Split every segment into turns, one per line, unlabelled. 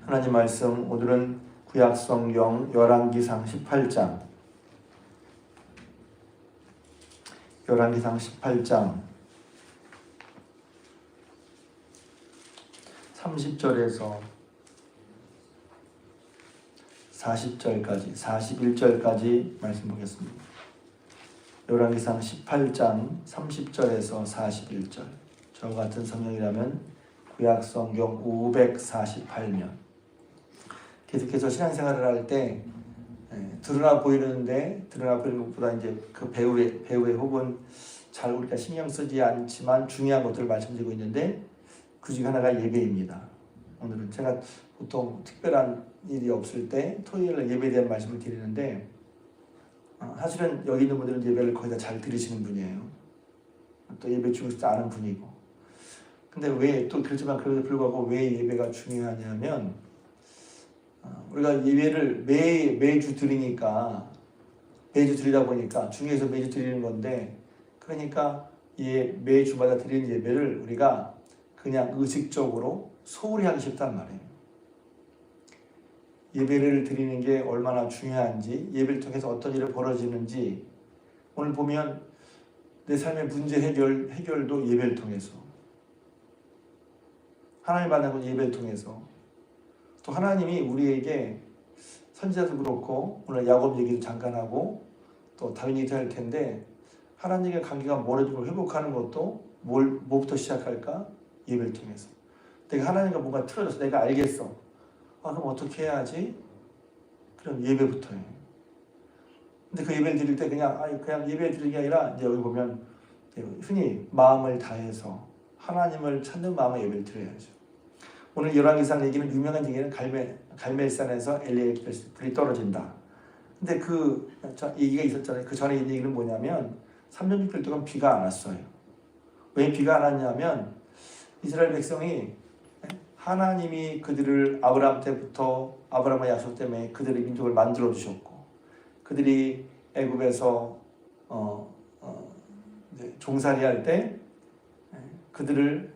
하나님 말씀 오늘은 구약성경 열왕기상 18장 30절에서 40절까지 41절까지 말씀 보겠습니다. 열왕기상 18장 30절에서 41절. 저 같은 성경이라면 구약성경 548면. 계속해서 신앙생활을 할 때 드러나 보이는 것보다 이제 그 배우의 혹은 잘 우리가 신경 쓰지 않지만 중요한 것들을 말씀드리고 있는데 그 중 하나가 예배입니다. 오늘은 제가 보통 특별한 일이 없을 때 토요일날 예배에 대한 말씀을 드리는데 사실은 여기 있는 분들은 예배를 거의 다 잘 들으시는 분이에요. 또 예배 중요도 아는 분이고. 근데 왜 또 그렇지만 그럼에도 불구하고 왜 예배가 중요하냐면 우리가 예배를 매주 드리니까 매주 드리다 보니까 중요해서 매주 드리는 건데 그러니까 매주마다 드리는 예배를 우리가 그냥 의식적으로 소홀히 하기 쉽단 말이에요. 예배를 드리는 게 얼마나 중요한지 예배를 통해서 어떤 일이 벌어지는지 오늘 보면 내 삶의 문제 해결도 예배를 통해서 하나님 만나고 예배를 통해서 또 하나님이 우리에게 선지자도 그렇고 오늘 야곱 얘기도 잠깐 하고 또 다른 얘기도 할 텐데 하나님과 관계가 멀어지고 회복하는 것도 뭐부터 시작할까? 예배를 통해서. 내가 하나님과 뭔가 틀어져서 내가 알겠어. 그럼 어떻게 해야지? 그럼 예배부터 해. 근데 그 예배를 드릴 때 그냥 예배 드리는 게 아니라 이제 여기 보면 흔히 마음을 다해서 하나님을 찾는 마음의 예배를 드려야죠. 오늘 열왕기상 얘기는 유명한 얘기는 갈멜산에서 엘리야의 불이 떨어진다. 근데 그 얘기가 있었잖아요. 그 전에 이 얘기는 뭐냐면 3년 6개월 동안 비가 안 왔어요. 왜 비가 안 왔냐면 이스라엘 백성이 하나님이 그들을 아브라함 때부터 아브라함의 약속 때문에 그들의 민족을 만들어 주셨고 그들이 애굽에서 종살이 할 때 그들을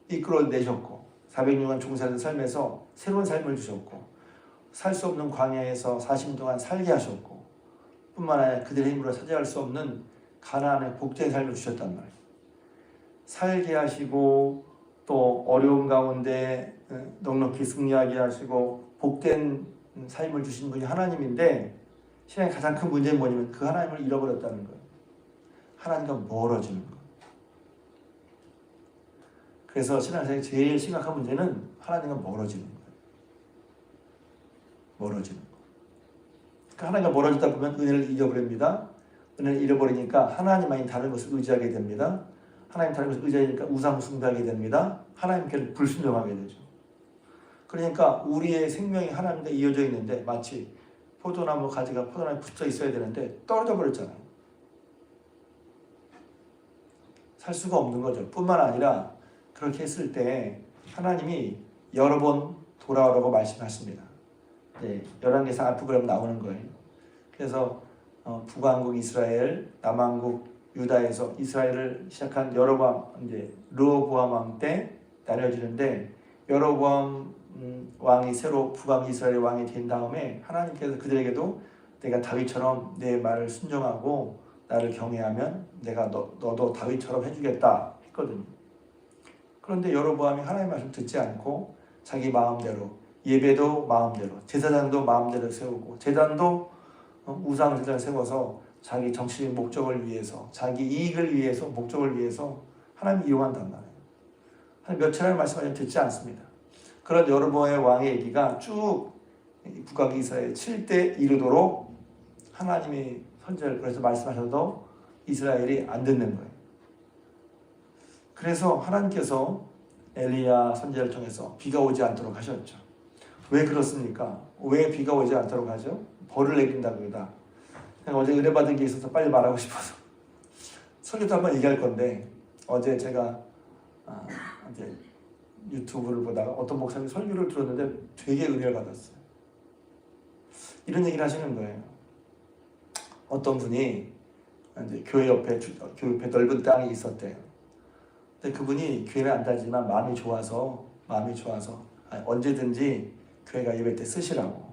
이끌어 내셨고 400년간 종살이한 삶에서 새로운 삶을 주셨고 살 수 없는 광야에서 40년 동안 살게 하셨고 뿐만 아니라 그들의 힘으로 차지할 수 없는 가나안의 복된 삶을 주셨단 말이에요. 살게 하시고 또 어려움 가운데 넉넉히 승리하게 하시고 복된 삶을 주신 분이 하나님인데 신앙의 가장 큰 문제는 뭐냐면 그 하나님을 잃어버렸다는 거예요. 하나님과 멀어지는 거예요. 그래서 신앙생활의 제일 심각한 문제는 하나님과 멀어지는 거예요. 멀어지는 거예요. 그러니까 하나님과 멀어지다 보면 은혜를 잃어버립니다. 은혜를 잃어버리니까 하나님 아닌 다른 것을 의지하게 됩니다. 하나님 다른 것을 의지하니까 우상 숭배하게 됩니다. 하나님께 불순종하게 되죠. 그러니까 우리의 생명이 하나님과 이어져 있는데 마치 포도나무 가지가 포도나무에 붙어 있어야 되는데 떨어져 버렸잖아요. 살 수가 없는 거죠. 뿐만 아니라 그렇게 했을 때 하나님이 여러 번 돌아오라고 말씀하십니다. 열왕기상 앞부분에 나오는 거예요. 그래서 북왕국 이스라엘, 남왕국 유다에서 이스라엘을 시작한 르호보암 왕 때 나뉘어지는데 여로보암 왕이 새로 북왕 이스라엘 왕이 된 다음에 하나님께서 그들에게도 내가 다윗처럼 내 말을 순종하고 나를 경외하면 내가 너도 다윗처럼 해주겠다 했거든요. 그런데 여로보암이 하나님의 말씀 듣지 않고 자기 마음대로 예배도 마음대로 제사장도 마음대로 세우고 제단도 우상 제단을 세워서 자기 정치적 목적을 위해서 자기 이익을 위해서 목적을 위해서 하나님을 이용한단 말이에요. 한 몇 차례 말씀하지만 듣지 않습니다. 그런 여로보암의 왕의 얘기가 쭉 북왕 이스라엘 7대 이르도록 하나님이 선지자를 그래서 말씀하셔도 이스라엘이 안 듣는 거예요. 그래서 하나님께서 엘리야 선지자를 통해서 비가 오지 않도록 하셨죠. 왜 그렇습니까? 왜 비가 오지 않도록 하죠? 벌을 내린다고다. 어제 은혜 받은 게 있어서 빨리 말하고 싶어서 설교도 한번 얘기할 건데 어제 제가 이제 유튜브를 보다가 어떤 목사님 설교를 들었는데 되게 은혜를 받았어요. 이런 얘기를 하시는 거예요. 어떤 분이 이제 교회 옆에 넓은 땅이 있었대요. 근데 그분이 교회는 안 다니지만 마음이 좋아서 언제든지 교회가 예배 때 쓰시라고.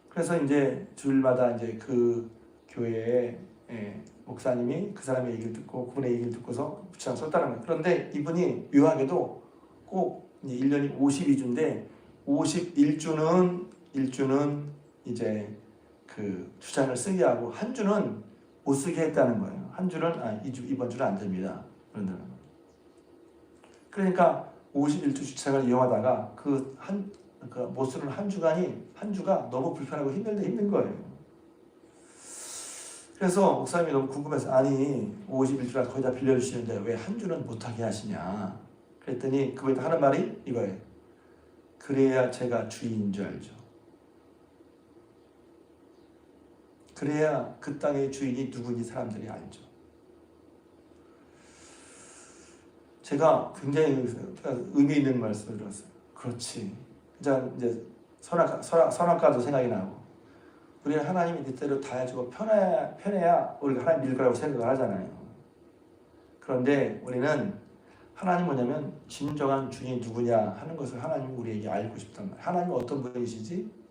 그래서 이제 주일마다 이제 그 교회에 목사님이 그 사람의 얘기를 듣고 그분의 얘기를 듣고서 부처랑 썼다는 거예요. 그런데 이분이 묘하게도 꼭 이제 1년이 52주인데 51주는 이제 그 주장을 쓰게 하고 한 주는 못 쓰게 했다는 거예요. 한 주는 이번 주는 안 됩니다. 그런다는 거예요. 그러니까 51주 주장을 이용하다가 못 쓰는 한 주가 너무 불편하고 힘든 거예요. 그래서 목사님이 너무 궁금해서 51주라 거의 다 빌려주시는데 왜 한 주는 못하게 하시냐. 그랬더니 그분이 하는 말이 이거예요. 그래야 제가 주인인 줄 알죠. 그래야 그 땅의 주인이 누구인지 사람들이 알죠. 제가 굉장히 의미 있는 말씀을 들었어요. 그렇지. 이제 선악과도 생각이 나고 우리는 하나님이 뜻대로 다 해주고 편해야 우리가 하나님 믿을 거라고 생각을 하잖아요. 그런데 우리는 하나님 뭐냐면 진정한 주인이 누구냐 하는 것을 하나님 우리에게 알고 싶단 말이에요. 하나님은 어떤 분이시지?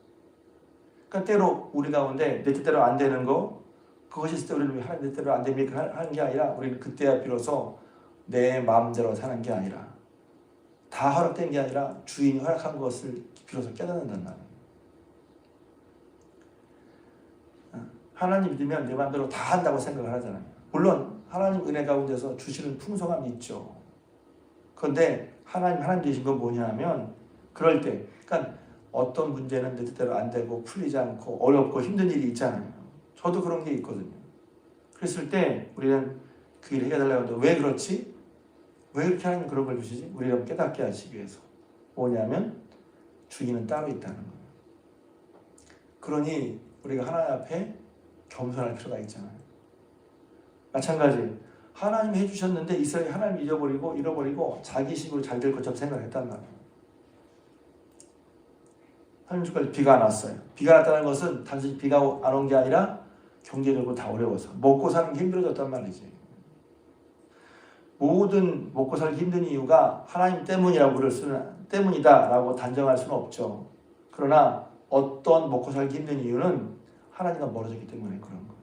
그러니까 때로 우리 가운데 내 뜻대로 안 되는 거 그것이 있을 때 우리는 하나님 뜻대로 안 됩니까 하는 게 아니라 우리는 그때야 비로소 내 마음대로 사는 게 아니라 다 허락된 게 아니라 주인이 허락한 것을 비로소 깨닫는단 말이에요. 하나님 믿으면 내 마음대로 다 한다고 생각을 하잖아요. 물론 하나님 은혜 가운데서 주시는 풍성함이 있죠. 그런데 하나님 되신 건 뭐냐 하면 그럴 때 그러니까 어떤 문제는 내 뜻대로 안 되고 풀리지 않고 어렵고 힘든 일이 있잖아요. 저도 그런 게 있거든요. 그랬을 때 우리는 그 일을 해달라고 하는데 왜 그렇지? 왜 그렇게 하나님 그런 걸 주시지? 우리를 깨닫게 하시기 위해서. 뭐냐면 주인은 따로 있다는 거예요. 그러니 우리가 하나님 앞에 겸손할 필요가 있잖아요. 마찬가지 하나님이 해주셨는데 이스라엘이 하나님 잃어버리고 자기 식으로 잘 될 것처럼 생각했단 말이에요. 하나님 주까지 비가 안 왔어요. 비가 났다는 것은 단순히 비가 안 온 게 아니라 경제적으로 다 어려워서 먹고 사는 게 힘들어졌단 말이지. 모든 먹고 살기 힘든 이유가 하나님 때문이다라고 단정할 수는 없죠. 그러나 어떤 먹고 살기 힘든 이유는 하나님과 멀어졌기 때문에 그런 거예요.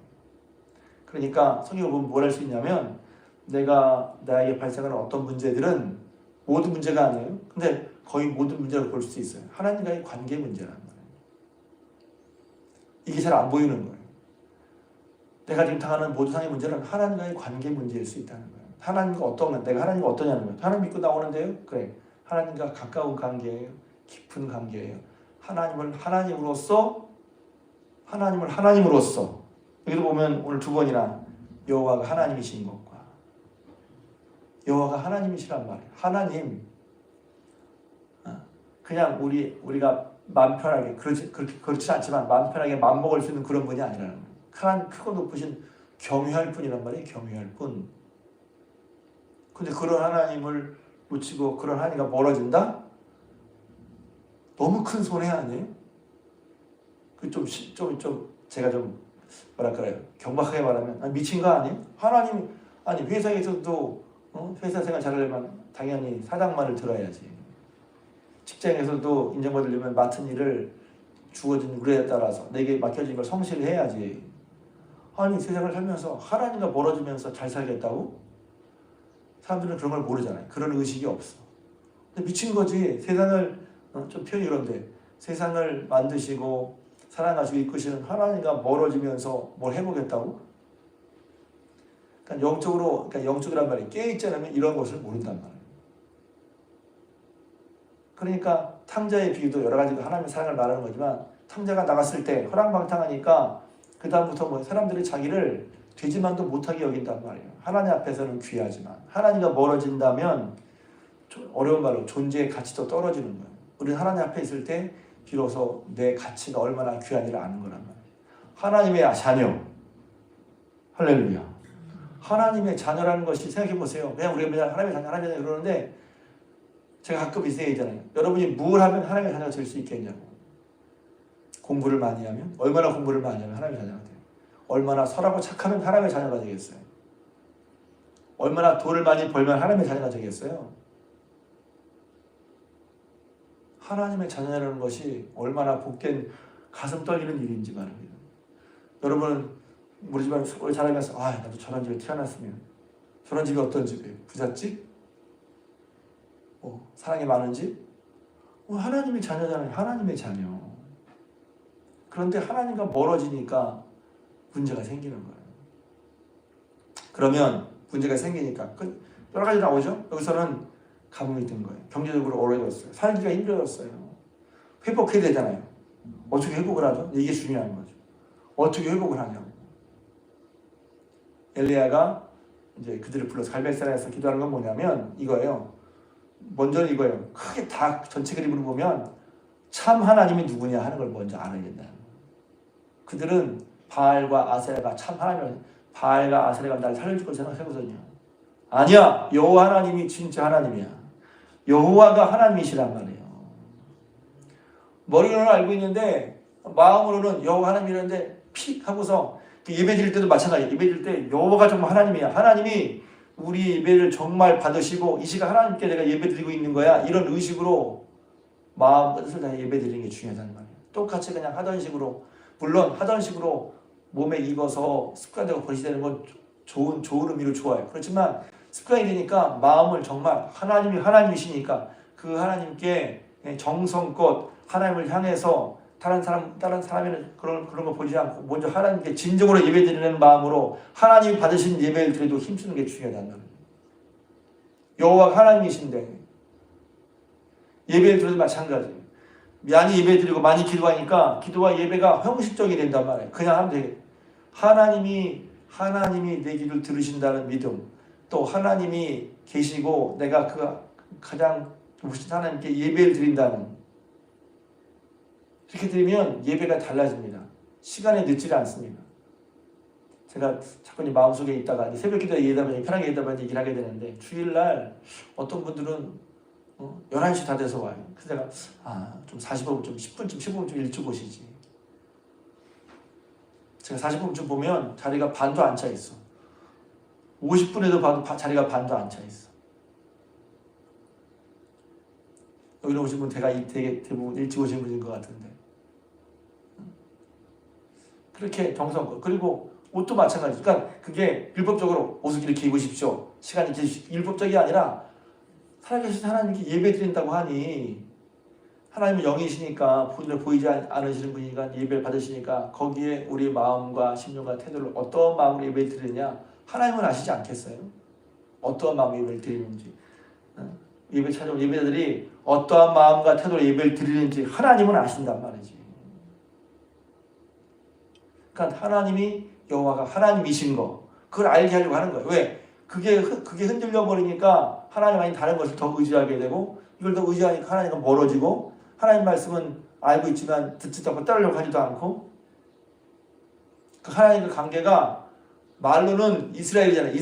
그러니까 성경을 보면 뭘 할 수 있냐면 나에게 발생하는 어떤 문제들은 모든 문제가 아니에요. 근데 거의 모든 문제를 볼 수 있어요. 하나님과의 관계 문제란 말이에요. 이게 잘 안 보이는 거예요. 내가 지금 당하는 모든 상의 문제는 하나님과의 관계 문제일 수 있다는 거예요. 내가 하나님과 어떠냐는 거예요. 하나님 믿고 나오는데요. 그래. 하나님과 가까운 관계예요. 깊은 관계예요. 하나님을 하나님으로서 여기도 보면 오늘 두 번이나 여호와가 하나님이신 것과 여호와가 하나님이시란 말이에요. 하나님 그냥 우리가 마음 편하게 그렇지 않지만 마음 편하게 마음 먹을 수 있는 그런 분이 아니라는 거예요. 하나님 크고 높으신 경유할 뿐이란 말이에요. 경유할 뿐. 근데 그런 하나님을 묻히고 그런 하나님과 멀어진다? 너무 큰 손해 아니에요? 제가 좀 뭐랄까요? 경박하게 말하면 미친 거 아니에요? 하나님 회사에서도 회사 생활 잘하려면 당연히 사장말을 들어야지. 직장에서도 인정받으려면 맡은 일을 주어진 우레에 따라서 내게 맡겨진 걸 성실히 해야지. 아니 세상을 살면서 하나님과 멀어지면서 잘 살겠다고? 사람들은 그런 걸 모르잖아요. 그런 의식이 없어. 근데 미친 거지. 세상을 좀 표현이 그런데 세상을 만드시고 사랑하시고 이끄시는 하나님과 멀어지면서 뭘 해보겠다고? 그러니까 영적이란 말이 깨어있지 않으면 이런 것을 모른단 말이에요. 그러니까 탕자의 비유도 여러 가지로 하나님의 사랑을 말하는 거지만 탕자가 나갔을 때 허랑방탕하니까 그 다음부터 사람들이 자기를 되지만도 못하게 여긴단 말이에요. 하나님 앞에서는 귀하지만 하나님과 멀어진다면 어려운 말로 존재의 가치도 떨어지는 거예요. 우리는 하나님 앞에 있을 때 비로소 내 가치가 얼마나 귀한지를 아는 거란 말이에요. 하나님의 자녀. 할렐루야. 하나님의 자녀라는 것이 생각해 보세요. 그냥 우리가 맨날 하나님의 자녀 그러는데 제가 가끔 이 생각이잖아요. 여러분이 뭘 하면 하나님의 자녀가 될 수 있겠냐고. 공부를 많이 하면 얼마나 공부를 많이 하면 하나님의 자녀가 돼요. 얼마나 선하고 착하면 하나님의 자녀가 되겠어요. 얼마나 돈을 많이 벌면 하나님의 자녀가 되겠어요. 하나님의 자녀라는 것이 얼마나 복된 가슴 떨리는 일인지 말입니다. 여러분은 우리 집안 우리 자라면서 나도 저런 집에 태어났으면 저런 집이 어떤 집이에요? 부잣집? 사랑이 많은 집? 하나님의 자녀잖아요. 하나님의 자녀. 그런데 하나님과 멀어지니까 문제가 생기는 거예요. 그러면 문제가 생기니까 여러 가지 나오죠. 여기서는 가뭄이 든 거예요. 경제적으로 어려워졌어요. 살기가 힘들어졌어요. 회복해야 되잖아요. 어떻게 회복을 하죠? 이게 중요한 거죠. 어떻게 회복을 하냐고. 엘리야가 이제 그들을 불러서 갈멜산에서 기도하는 건 뭐냐면 이거예요. 먼저는 이거예요. 크게 다 전체 그림으로 보면 참 하나님이 누구냐 하는 걸 먼저 알아야 된다. 그들은 바알과 아세라가 참 하나님을 바알과 아세라가 날 살려줄 걸 생각하거든요. 아니야. 여호와 하나님이 진짜 하나님이야. 여호와가 하나님이시란 말이에요. 머리로는 알고 있는데 마음으로는 여호와 하나님이라는데 픽 하고서 예배 드릴 때도 마찬가지예요. 예배 드릴 때 여호와가 정말 하나님이야. 하나님이 우리 예배를 정말 받으시고 이 시간 하나님께 내가 예배 드리고 있는 거야. 이런 의식으로 마음 뜻을 다해 예배 드리는 게 중요하다는 말이에요. 똑같이 그냥 하던 식으로 물론 하던 식으로 몸에 익어서 습관되고 버리시는 건 좋은 의미로 좋아요. 그렇지만 습관이 되니까 마음을 정말 하나님이 하나님이시니까 그 하나님께 정성껏 하나님을 향해서 다른 사람에는 그런 거 보지 않고 먼저 하나님께 진정으로 예배드리는 마음으로 하나님이 받으신 예배를 드려도 힘쓰는 게 중요하다는 거예요. 여호와가 하나님이신데 예배를 드려도 마찬가지예요. 많이 예배 드리고 많이 기도하니까 기도와 예배가 형식적이 된단 말이에요. 그냥 하면 되겠 하나님이 내 기도를 들으신다는 믿음, 또 하나님이 계시고 내가 그 가장 높으신 하나님께 예배를 드린다는, 이렇게 드리면 예배가 달라집니다. 시간이 늦지 않습니다. 제가 자꾸 마음속에 있다가 새벽 기도에 얘기하다 편하게 얘기하다 얘기를 하게 되는데, 주일날 어떤 분들은 11시 다 돼서 와요. 그래서 내가 좀 40분, 10분쯤, 15분쯤 일찍 오시지. 제가 40분쯤 보면 자리가 반도 안 차 있어. 50분에도 봐도 자리가 반도 안 차 있어. 여기로 오신 분 되게 대부분 일찍 오신 분인 것 같은데. 그렇게 정성껏. 그리고 옷도 마찬가지. 그러니까 그게 율법적으로 옷을 이렇게 입으십시오. 시간이 율법적이 아니라 살아계신 하나님께 예배 드린다고 하니, 하나님은 영이시니까 본인을 보이지 않으시는 분이니까 예배를 받으시니까 거기에 우리 마음과 심령과 태도를 어떤 마음으로 예배를 드리느냐 하나님은 아시지 않겠어요? 어떠한 마음으로 예배를 드리는지, 예배 찾아온 예배자들이 어떠한 마음과 태도로 예배를 드리는지 하나님은 아신단 말이지. 그러니까 하나님이 여호와가 하나님이신 거, 그걸 알게 하려고 하는 거예요. 왜? 그게 흔들려 버리니까 하나님 아닌 다른 것을 더 의지하게 되고, 이걸 더 의지하니까 하나님과 멀어지고, 하나님 말씀은 알고 있지만 듣지도 않고 따르려고 하지도 않고, 그 하나님과 관계가 말로는 이스라엘이잖아요.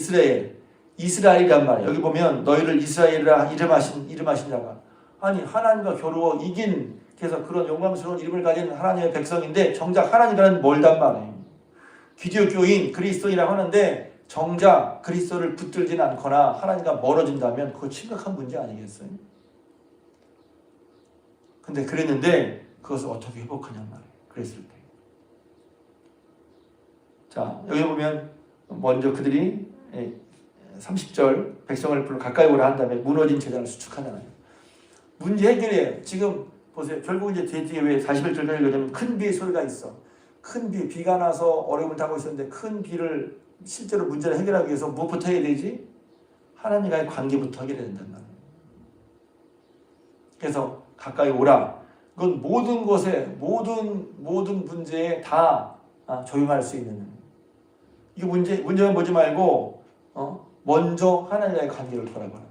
이스라엘이란 말이에요. 여기 보면 너희를 이스라엘이라 이름하신 자가, 아니 하나님과 겨루어 이긴, 그래서 그런 영광스러운 이름을 가진 하나님의 백성인데 정작 하나님과는 멀단 말이에요. 기독교인 그리스도인이라고 하는데 정작 그리스도를 붙들지는 않거나 하나님과 멀어진다면 그거 심각한 문제 아니겠어요? 근데 그랬는데 그것을 어떻게 회복하냔 말이에요. 그랬을 때. 자, 여기 보면 먼저 그들이 30절 백성을 불러 가까이 오라 한 다음에 무너진 제단을 수축하잖아요. 문제 해결이에요. 지금 보세요. 결국 이제 뒤에 왜 41절까지 읽으면 큰 비의 소리가 있어. 큰 비가 나서 어려움을 당하고 있었는데 큰 비를 실제로 문제를 해결하기 위해서 무엇부터 해야 되지? 하나님과의 관계부터 해결해야 된단 말이에요. 그래서 가까이 오라. 그건 모든 것에 모든 문제에 다 적용할 수 있는. 이거 문제만 보지 말고 먼저 하나님과의 관계를 돌아보는 거예요.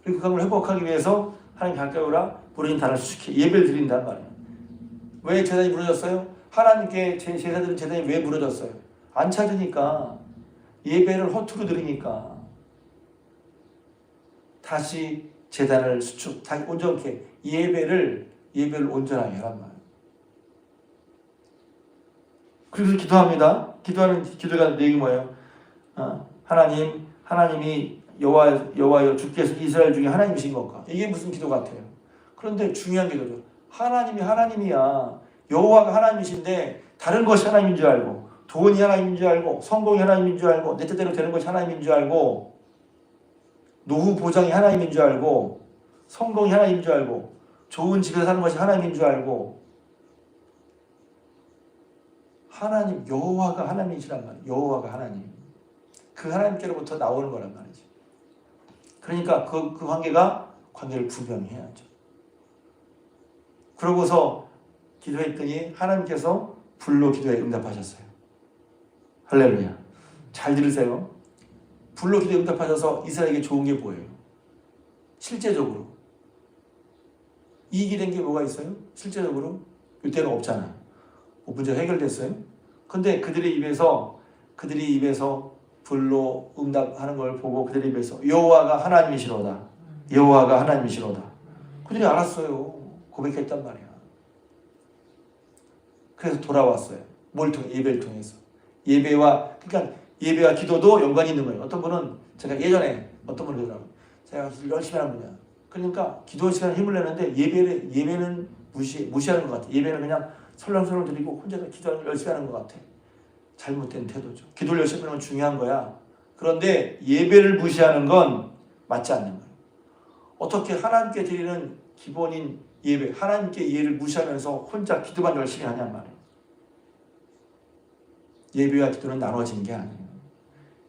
그리고 그 관계를 회복하기 위해서 하나님 가까이 오라. 부르짖는 단을 수축해 예배를 드린단 말이에요. 왜 제단이 무너졌어요? 하나님께 제사들은 제단이 왜 무너졌어요? 안 찾으니까, 예배를 허투루 드리니까. 다시 제단을 다시 온전케 예배를 온전하게 하란 말이에요. 그래서 기도합니다. 기도하는 기도가 내용이 뭐예요? 하나님이 여호와여 주께서 이스라엘 중에 하나님이신 건가? 이게 무슨 기도 같아요? 그런데 중요한 게 이거죠. 하나님이 하나님이야. 여호와가 하나님이신데 다른 것이 하나님인 줄 알고, 돈이 하나님인 줄 알고, 성공이 하나님인 줄 알고, 내 뜻대로 되는 것이 하나님인 줄 알고, 노후 보장이 하나님인 줄 알고, 성공이 하나님인 줄 알고, 좋은 집에서 사는 것이 하나님인 줄 알고, 하나님, 여호와가 하나님이시란 말이에요. 여호와가 하나님. 그 하나님께로부터 나오는 거란 말이죠. 그러니까 그 관계를 분명히 해야죠. 그러고서 기도했더니 하나님께서 불로 기도에 응답하셨어요. 할렐루야. 잘 들으세요. 불로 기도에 응답하셔서 이스라엘에게 좋은 게 뭐예요? 실제적으로. 이익이 된 게 뭐가 있어요? 실제적으로? 이때는 없잖아요. 문제가 해결됐어요. 근데 그들의 입에서 불로 응답하는 걸 보고 그들의 입에서 여호와가 하나님이시로다. 여호와가 하나님이시로다. 그들이 알았어요. 고백했단 말이야. 그래서 돌아왔어요. 뭘 통해? 예배를 통해서. 그러니까 예배와 기도도 연관이 있는 거예요. 어떤 분은 제가 예전에 어떤 분이 그러더라고요. 제가 열심히 하는 분이야. 그러니까 기도 시간에 힘을 내는데 예배는 무시하는 것 같아. 예배는 그냥 설렁설렁 드리고 혼자서 기도하는 열심히 하는 것 같아. 잘못된 태도죠. 기도를 열심히 하는 건 중요한 거야. 그런데 예배를 무시하는 건 맞지 않는 거예요. 어떻게 하나님께 드리는 기본인 예배, 하나님께 예를 무시하면서 혼자 기도만 열심히 하냔 말이에요. 예배와 기도는 나눠진 게 아니에요.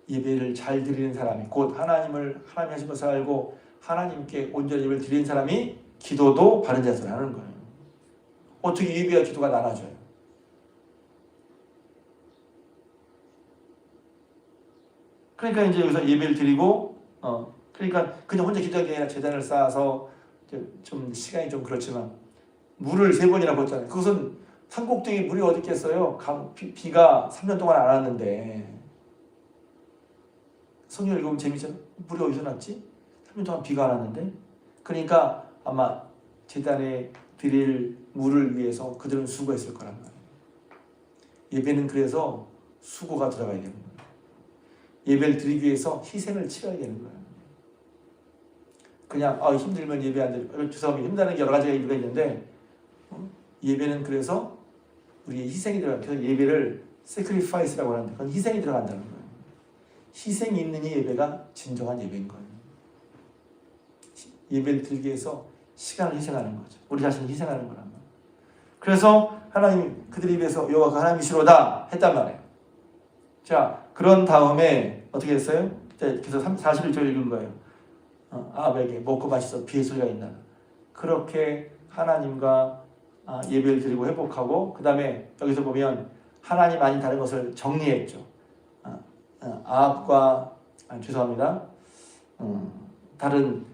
예배를 잘 드리는 사람이 곧 하나님을 하나님 하신 것을 알고 하나님께 온전히 예배를 드리는 사람이 기도도 바른 자세로 하는 거예요. 어떻게 예배와 기도가 나눠져요? 그러니까 이제 여기서 예배를 드리고 그러니까 그냥 혼자 기도하기 아니라 제단을 쌓아서 좀 시간이 좀 그렇지만 물을 3번이나 붓잖아요. 그것은 산꼭대기 물이 어디 있겠어요? 비가 3년 동안 안 왔는데. 성경 읽으면 재밌죠? 물이 어디서 났지? 3년 동안 비가 안 왔는데. 그러니까 아마 제단에 드릴 물을 위해서 그들은 수고했을 거란 말이에요. 예배는 그래서 수고가 들어가야 되는 거예요. 예배를 드리기 위해서 희생을 치러야 되는 거예요. 그냥 힘들면 예배 안 드리고 죄송합니다. 힘드는 여러 가지가 이유가 있는데 예배는 그래서 우리의 희생이 들어가요. 그래서 예배를 sacrifice라고 하는데 그건 희생이 들어간다는 거예요. 희생이 있는 이 예배가 진정한 예배인 거예요. 예배를 드리기 위해서 시간을 희생하는 거죠. 우리 자신을 희생하는 거란 말이에요. 그래서 하나님 그들의 입에서 여호와가 하나님이시로다 했단 말이에요. 자, 그런 다음에 어떻게 했어요? 그래서 41절 읽은 거예요. 아합에게 먹고 마셔서 비의 소리가 있나. 그렇게 하나님과 예배를 드리고 회복하고 그 다음에 여기서 보면 하나님 아닌 다른 것을 정리했죠. 아합과 죄송합니다. 다른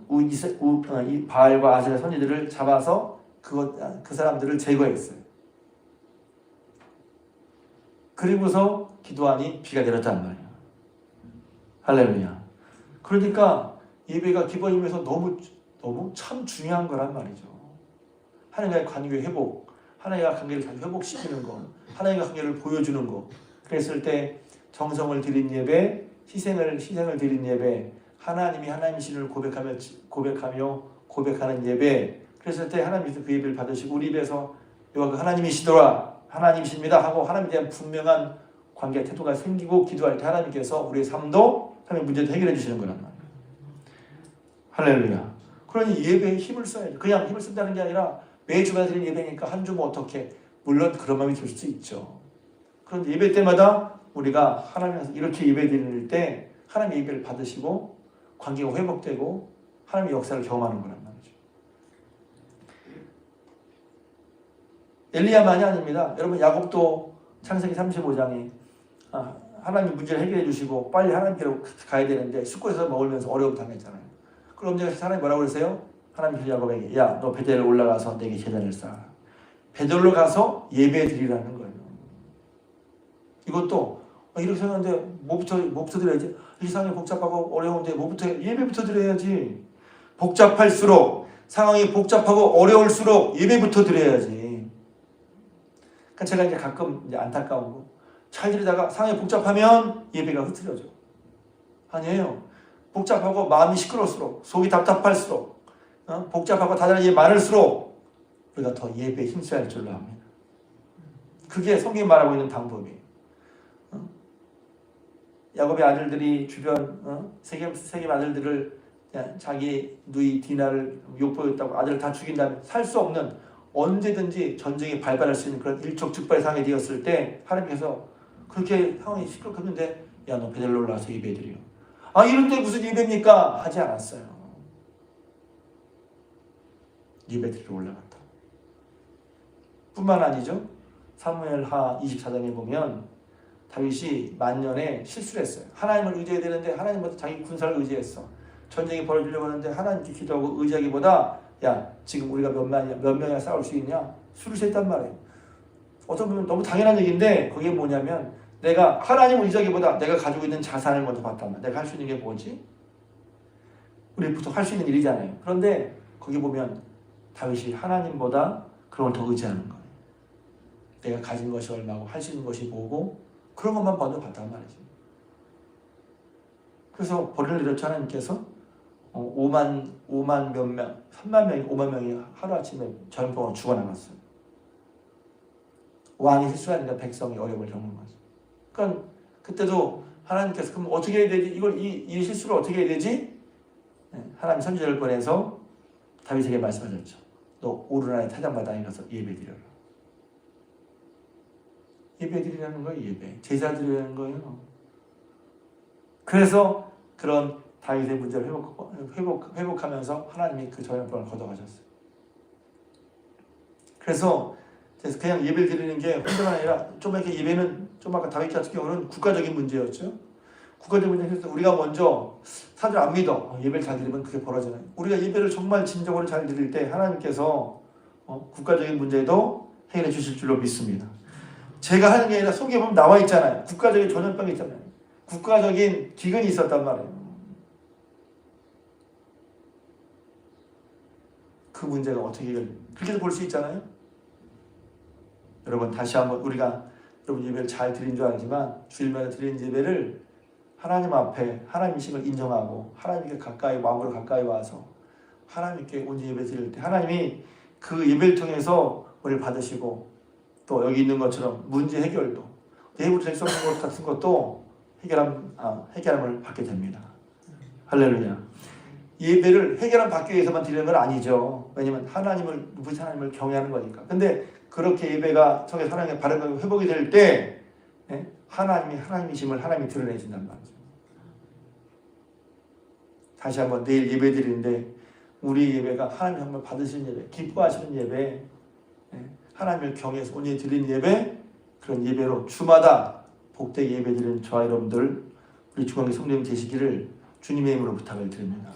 이 바알과 아세라 선지들을 잡아서 그 사람들을 제거했어요. 그리고서 기도하니 비가 내렸단 말이에요. 할렐루야. 그러니까 예배가 기본임에서 너무 참 중요한 거란 말이죠. 하나님과의 관계 회복, 하나님과 관계를 다시 회복시키는 거, 하나님과 관계를 보여주는 거. 그랬을 때 정성을 드린 예배, 희생을 드린 예배, 하나님이 하나님이신을 고백하는 예배. 그랬을 때 하나님께서 그 예배를 받으시고 우리 입에서 여호와가 하나님이시더라, 하나님이십니다 하고 하나님에 대한 분명한 관계 태도가 생기고 기도할 때 하나님께서 우리의 삶도 하나님의 문제도 해결해 주시는 거란 말이에요. 할렐루야. 그러니 예배에 힘을 써야죠. 그냥 힘을 쓴다는 게 아니라 매주마다 드리는 예배니까 한 주 뭐 어떻게, 물론 그런 마음이 들 수 있죠. 그런데 예배 때마다 우리가 하나님께서 이렇게 예배 드릴 때 하나님의 예배를 받으시고 관계가 회복되고 하나님의 역사를 경험하는 거란 말이죠. 엘리야만이 아닙니다. 여러분 야곱도 창세기 35장에 하나님이 문제를 해결해 주시고 빨리 하나님께로 가야 되는데 숲곳에서 먹으면서 어려움 당했잖아요. 그럼 하나님 뭐라고 그러세요? 하나님께서 야곱에게 야, 너 베델로 올라가서 내게 제단을 쌓아. 베델로 가서 예배 드리라는 거예요. 이것도 이렇게 생각하는데 뭐부터 드려야지? 이 상황이 복잡하고 어려운데 뭐부터 예배부터 드려야지. 복잡할수록 상황이 복잡하고 어려울수록 예배부터 드려야지. 그러니까 제가 이제 가끔 이제 안타까운 거 잘 드리다가 상황이 복잡하면 예배가 흐트러져. 아니에요. 복잡하고 마음이 시끄러울수록 속이 답답할수록 복잡하고 다양한 예배 많을수록 우리가 더 예배에 힘써야 할 줄로 합니다. 그게 성경이 말하고 있는 방법이에요. 야곱의 아들들이 주변 세겜 아들들을 자기 누이 디나를 욕보였다고 아들을 다 죽인 다음에 살 수 없는 언제든지 전쟁이 발발할 수 있는 그런 일촉즉발의 상황이 되었을 때 하나님께서 그렇게 상황이 시끄럽겠는데 야 너 베델로 올라와서 예배드려. 아 이런데 무슨 예배입니까? 하지 않았어요. 예배드리러 올라갔다. 뿐만 아니죠. 사무엘하 24장에 보면 다윗이 만년에 실수를 했어요. 하나님을 의지해야 되는데 하나님보다 자기 군사를 의지했어. 전쟁이 벌어지려고 하는데 하나님께 기도하고 의지하기보다 야 지금 우리가 몇 명이나 싸울 수 있냐? 수를 셌단 말이에요. 어떤 보면 너무 당연한 얘기인데 그게 뭐냐면 내가 하나님을 의지하기보다 내가 가지고 있는 자산을 먼저 봤단 말이야. 내가 할 수 있는 게 뭐지? 우리 보통 할 수 있는 일이잖아요. 그런데 거기 보면 다윗이 하나님보다 그런 걸 더 의지하는 거예요. 내가 가진 것이 얼마고 할 수 있는 것이 뭐고 그런 것만 먼저 봤단 말이죠. 그래서 벌을 내렸죠. 하나님께서 5만 몇 명, 3만 명이 5만 명이 하루아침에 전병으로 죽어나갔어요. 왕이 실수하니까 백성이 어려움을 겪는 거죠. 그러니까 그때도 하나님께서 그럼 어떻게 해야 되지? 이 실수를 어떻게 해야 되지? 하나님 선지자를 보내서 다윗에게 말씀하셨죠. 너 오르나의 타작마당에 가서 예배드려라. 예배드리라는 거예요. 예배. 제사 드리라는 거예요. 그래서 그런 다윗의 문제를 회복하면서 하나님이 그 저녁병을 걷어가셨어요. 그래서 그냥 예배를 드리는 게 혼자만 아니라 좀 이렇게 예배는 좀 아까 다윗 같은 경우는 국가적인 문제였죠. 국가적인 문제에서 우리가 먼저 사실 안 믿어. 예배를 잘 드리면 그게 벌어지나요? 우리가 예배를 정말 진정으로 잘 드릴 때 하나님께서 국가적인 문제도 해결해 주실 줄로 믿습니다. 제가 하는 게 아니라 속에 보면 나와 있잖아요. 국가적인 전염병이 있잖아요. 국가적인 기근이 있었단 말이에요. 그 문제가 어떻게 그렇게도 볼 수 있잖아요. 여러분 다시 한번 우리가 여러분 예배를 잘 드린 줄 알지만 주일마다 드리는 예배를 하나님 앞에 하나님이심을 인정하고 하나님께 가까이 마음으로 가까이 와서 하나님께 온전히 예배 드릴 때 하나님이 그 예배를 통해서 우리를 받으시고 또 여기 있는 것처럼 문제 해결도 내부로 될 수 없는 것 같은 것도 해결함을 받게 됩니다. 할렐루야. 예배를 해결함 받기 위해서만 드리는 건 아니죠. 왜냐하면 우리 하나님을 경외하는 거니까. 근데 그렇게 예배가 속에 하나님의 바른 회복이 될 때 하나님이심을 하나님이 드러내준단 말이죠. 다시 한번 내일 예배 드리는데 우리 예배가 하나님 정말 받으시는 예배, 기뻐하시는 예배, 하나님을 경외해서 온전히 드리는 예배, 그런 예배로 주마다 복되게 예배 드리는 저와 여러분들 우리 중앙교 성도님 되시기를 주님의 이름으로 부탁을 드립니다.